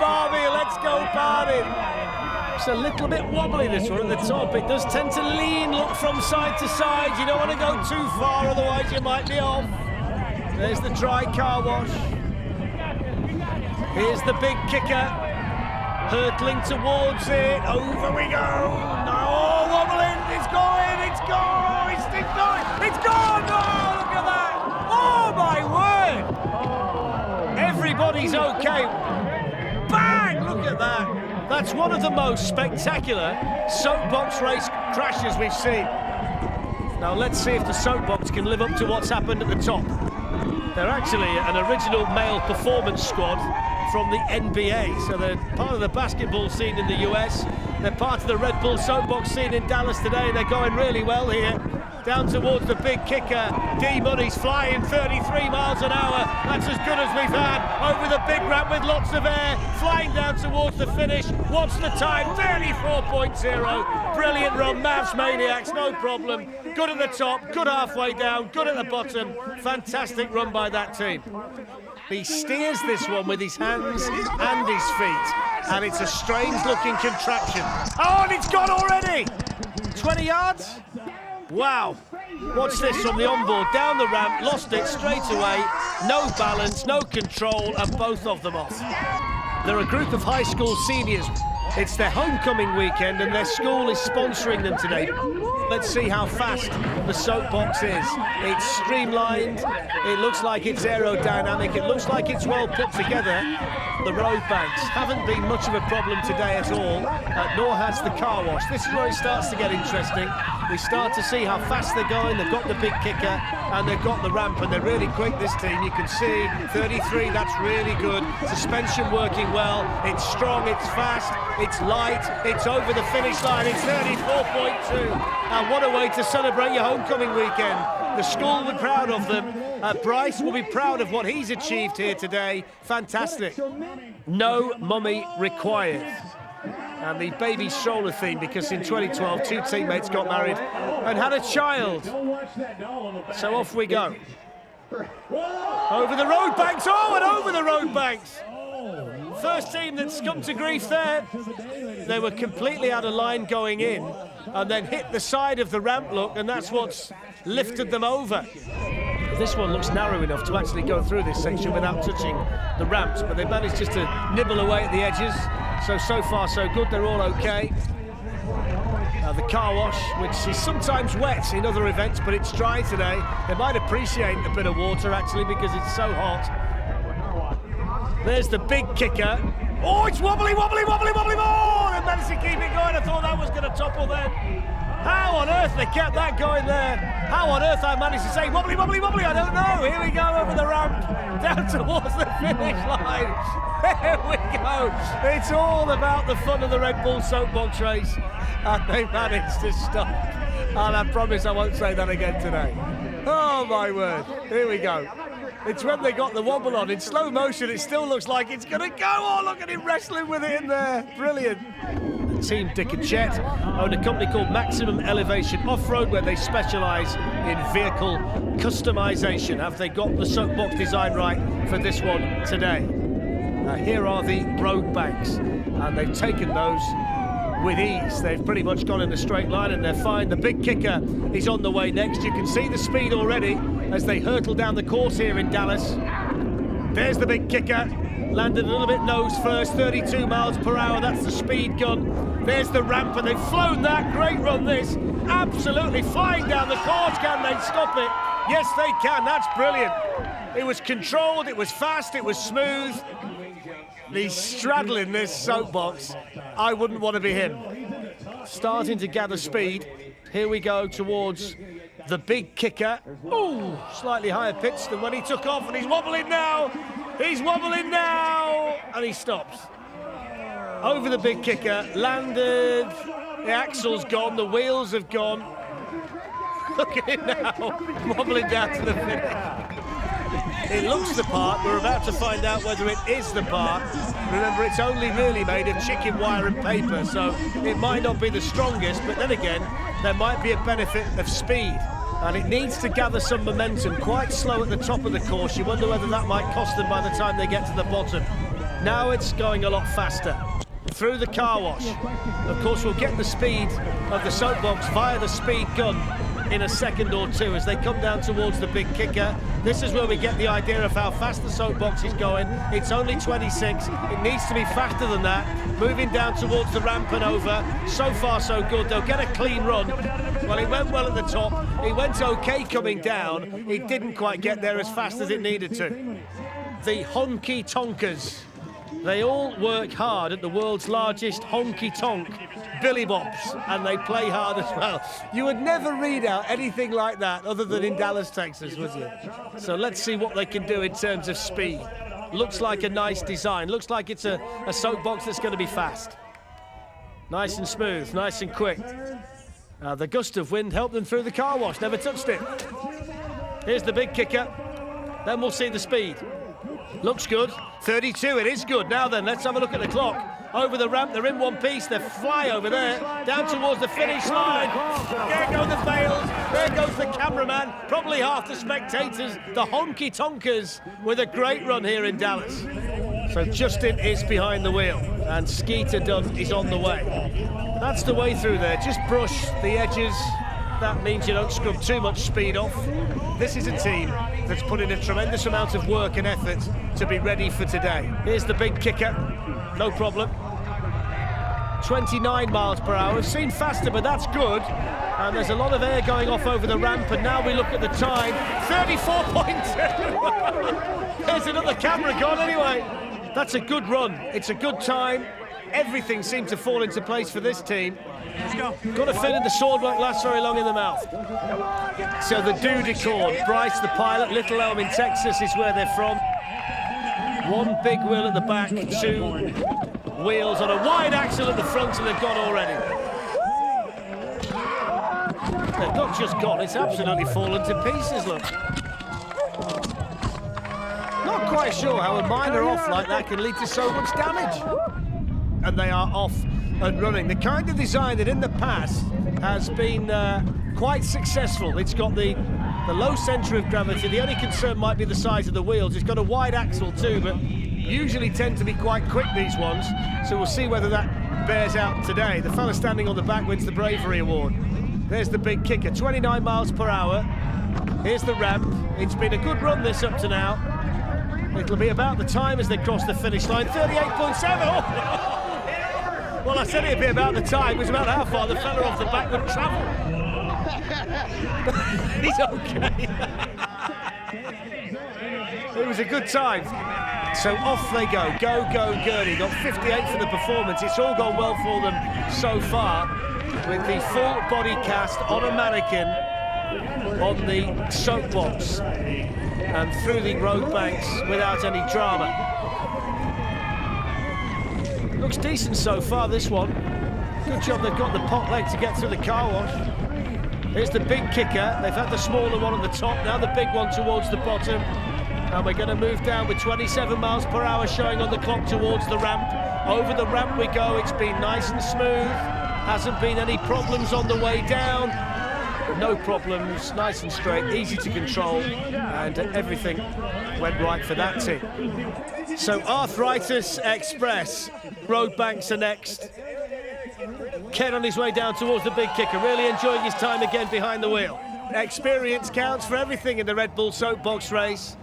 Barbie, let's go Barbie. It's a little bit wobbly, this one, at the top. It does tend to lean, look from side to side. You don't want to go too far, otherwise you might be off. There's the dry car wash. Here's the big kicker. Hurtling towards it. Over we go. No, wobbling. It's going. It's gone. It's going. It's gone. Oh, look at that. Oh, my word. Everybody's okay. Bang! Look at that. That's one of the most spectacular soapbox race crashes we've seen. Now let's see if the soapbox can live up to what's happened at the top. They're actually an original male performance squad from the NBA, so they're part of the basketball scene in the US. They're part of the Red Bull Soapbox scene in Dallas today. They're going really well here. Down towards the big kicker. D-Money's flying 33 miles an hour. That's as good as we've had. Over the big ramp with lots of air. Flying down towards the finish. What's the time? 34.0. Brilliant run. Mavs Maniacs, no problem. Good at the top, good halfway down, good at the bottom. Fantastic run by that team. He steers this one with his hands and his feet. And it's a strange-looking contraption. Oh, and it's gone already! 20 yards? Wow. Watch this from the onboard, down the ramp, lost it straight away. No balance, no control, and both of them off. They're a group of high school seniors. It's their homecoming weekend and their school is sponsoring them today. Let's see how fast the soapbox is. It's streamlined, it looks like it's aerodynamic, it looks like it's well put together. The road banks haven't been much of a problem today at all, nor has the car wash. This is where it starts to get interesting. We start to see how fast they're going. They've got the big kicker and they've got the ramp, and they're really quick, this team. You can see 33, that's really good. Suspension working well, it's strong, it's fast, it's light, it's over the finish line, it's 34.2. And what a way to celebrate your homecoming weekend. The school will be proud of them. Bryce will be proud of what he's achieved here today. Fantastic. No mummy required. And the baby stroller theme, because in 2012, two teammates got married and had a child. So off we go. Over the road banks, oh, and over the road banks. First team that's come to grief there. They were completely out of line going in and then hit the side of the ramp, look, and that's what's lifted them over. This one looks narrow enough to actually go through this section without touching the ramps, but they managed just to nibble away at the edges. So far so good, they're all okay. Now the car wash, which is sometimes wet in other events, but it's dry today. They might appreciate a bit of water actually because it's so hot. There's the big kicker. Oh, it's wobbly, wobbly, wobbly, wobbly. Oh, they managed to keep it going. I thought that was going to topple then. How on earth they kept that going there? How on earth I managed to say wobbly, wobbly, wobbly? I don't know. Here we go over the ramp, down towards the finish line. There we go. It's all about the fun of the Red Bull Soapbox Race. And they managed to stop. And I promise I won't say that again today. Oh, my word. Here we go. It's when they got the wobble on. In slow motion, it still looks like it's going to go. Oh, look at him wrestling with it in there. Brilliant. Team Dick and Chet own a company called Maximum Elevation Off-Road, where they specialise in vehicle customisation. Have they got the soapbox design right for this one today? Now here are the road banks, and they've taken those with ease. They've pretty much gone in a straight line and they're fine. The big kicker is on the way next. You can see the speed already as they hurtle down the course here in Dallas. There's the big kicker. Landed a little bit nose first, 32 miles per hour, that's the speed gun. There's the ramp, and they've flown that. Great run this. Absolutely flying down the course. Can they stop it? Yes, they can. That's brilliant. It was controlled, it was fast, it was smooth. He's straddling this soapbox. I wouldn't want to be him. Starting to gather speed. Here we go towards the big kicker. Ooh, slightly higher pitch than when he took off, and he's wobbling now. He's wobbling now, and he stops. Over the big kicker, landed. The axle's gone, the wheels have gone. Look at him now, wobbling down to the finish. It looks the part. We're about to find out whether it is the part. Remember, it's only really made of chicken wire and paper, so it might not be the strongest, but then again, there might be a benefit of speed. And it needs to gather some momentum, quite slow at the top of the course. You wonder whether that might cost them by the time they get to the bottom. Now it's going a lot faster. Through the car wash. Of course, we'll get the speed of the Soapbox via the speed gun in a second or two as they come down towards the big kicker. This is where we get the idea of how fast the Soapbox is going. It's only 26. It needs to be faster than that. Moving down towards the ramp and over. So far, so good. They'll get a clean run. Well, it went well at the top. It went okay coming down. It didn't quite get there as fast as it needed to. The Honky Tonkers. They all work hard at the world's largest honky tonk, Billy Bob's, and they play hard as well. You would never read out anything like that other than in Dallas, Texas, would you? So let's see what they can do in terms of speed. Looks like a nice design. Looks like it's a soapbox that's going to be fast. Nice and smooth, nice and quick. The gust of wind helped them through the car wash, never touched it. Here's the big kicker. Then we'll see the speed. Looks good. 32, it is good. Now then, let's have a look at the clock. Over the ramp, they're in one piece. They fly over there, down towards the finish line. There go the bales. There goes the cameraman. Probably half the spectators. The Honky Tonkers with a great run here in Dallas. So Justin is behind the wheel, and Skeeter is on the way. That's the way through there. Just brush the edges. That means you don't scrub too much speed off. This is a team that's put in a tremendous amount of work and effort to be ready for today. Here's the big kicker, no problem. 29 miles per hour. We've seen faster, but that's good. And there's a lot of air going off over the ramp, and now we look at the time. 34.2. There's another camera gone anyway. That's a good run. It's a good time. Everything seemed to fall into place for this team. Let's go. Got to fit in the sword won't last very long in the mouth. So the Dudicorn, Bryce the pilot, Little Elm in Texas is where they're from. One big wheel at the back, two wheels on a wide axle at the front, and they've gone already. They've not just gone, it's absolutely fallen to pieces, look. Not quite sure how a minor off like that can lead to so much damage. And they are off and running. The kind of design that in the past has been quite successful. It's got the low centre of gravity. The only concern might be the size of the wheels. It's got a wide axle too, but usually tend to be quite quick, these ones. So we'll see whether that bears out today. The fella standing on the back wins the Bravery Award. There's the big kicker, 29 miles per hour. Here's the ramp. It's been a good run this up to now. It'll be about the time as they cross the finish line, 38.7. Oh. Well, I said it'd be about the time. It was about how far the fella off the back would travel. He's okay. It was a good time. So off they go. Go, go, Gurney. Got 58 for the performance. It's all gone well for them so far, with the full body cast on a mannequin on the Soapbox and through the road banks without any drama. Looks decent so far, this one. Good job they've got the pot leg to get through the car wash. Here's the big kicker. They've had the smaller one at the top, now the big one towards the bottom. And we're going to move down with 27 miles per hour showing on the clock towards the ramp. Over the ramp we go. It's been nice and smooth. Hasn't been any problems on the way down. No problems, nice and straight, easy to control, and everything went right for that team. So Arthritis Express, road banks are next. Ken on his way down towards the big kicker, really enjoying his time again behind the wheel. Experience counts for everything in the Red Bull Soapbox race.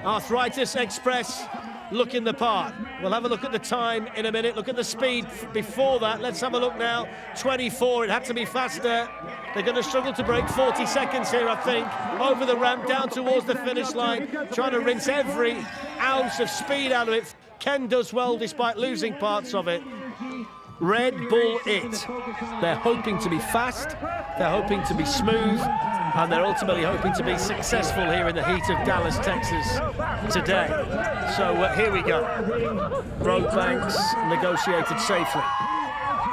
Arthritis Express looking the part. We'll have a look at the time in a minute, look at the speed before that. Let's have a look now. 24, it had to be faster. They're going to struggle to break 40 seconds here, I think. Over the ramp, down towards the finish line, trying to rinse every ounce of speed out of it. Ken does well despite losing parts of it. Red Bull it. They're hoping to be fast, they're hoping to be smooth, and they're ultimately hoping to be successful here in the heat of Dallas, Texas today. So here we go. Road banks negotiated safely.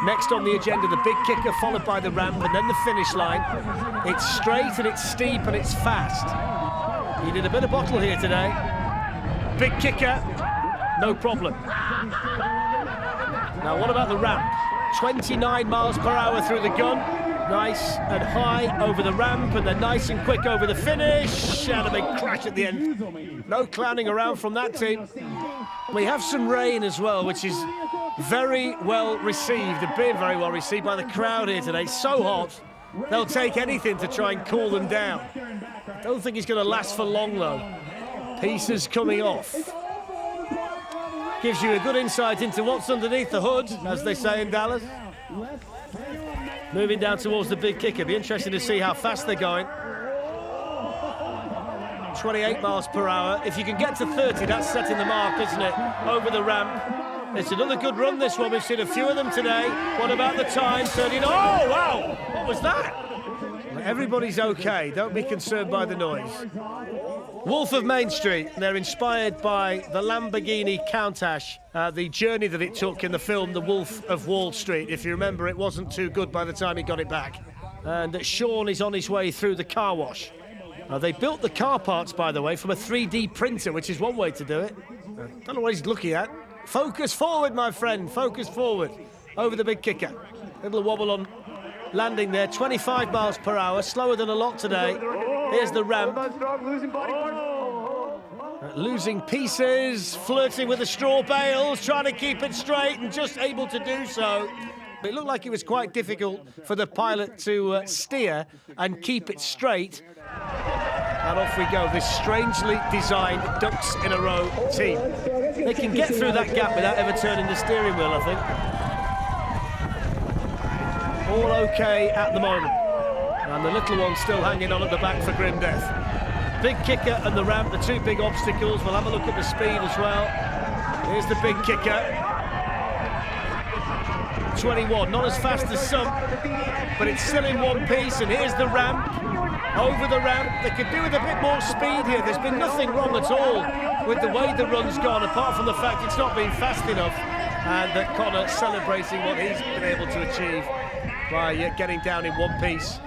Next on the agenda, the big kicker, followed by the ramp, and then the finish line. It's straight and it's steep and it's fast. He did a bit of bottle here today. Big kicker, no problem. Now what about the ramp? 29 miles per hour through the gun. Nice and high over the ramp, and then nice and quick over the finish. And a big crash at the end. No clowning around from that team. We have some rain as well, which is very well received, and being very well received by the crowd here today. It's so hot, they'll take anything to try and cool them down. Don't think it's going to last for long, though. Pieces coming off. Gives you a good insight into what's underneath the hood, as they say in Dallas. Moving down towards the big kicker. Be interesting to see how fast they're going. 28 miles per hour. If you can get to 30, that's setting the mark, isn't it? Over the ramp. It's another good run, this one. We've seen a few of them today. What about the time? 30. Oh, wow! What was that? Everybody's okay. Don't be concerned by the noise. Wolf of Main Street. They're inspired by the Lamborghini Countach, the journey that it took in the film The Wolf of Wall Street. If you remember, it wasn't too good by the time he got it back. And Sean is on his way through the car wash. They built the car parts, by the way, from a 3D printer, which is one way to do it. Don't know what he's looking at. Focus forward, my friend. Focus forward. Over the big kicker. Little wobble on landing there. 25 miles per hour. Slower than a lot today. Here's the ramp. Losing pieces. Flirting with the straw bales. Trying to keep it straight and just able to do so. It looked like it was quite difficult for the pilot to steer and keep it straight. And off we go, this strangely designed ducks in a row team. They can get through that gap without ever turning the steering wheel, I think. All okay at the moment. And the little one's still hanging on at the back for grim death. Big kicker and the ramp, the two big obstacles. We'll have a look at the speed as well. Here's the big kicker. 21, not as fast as some, but it's still in one piece. And here's the ramp. Over the ramp, they could do with a bit more speed here. There's been nothing wrong at all with the way the run's gone, apart from the fact it's not been fast enough, and that Connor celebrating what he's been able to achieve by getting down in one piece.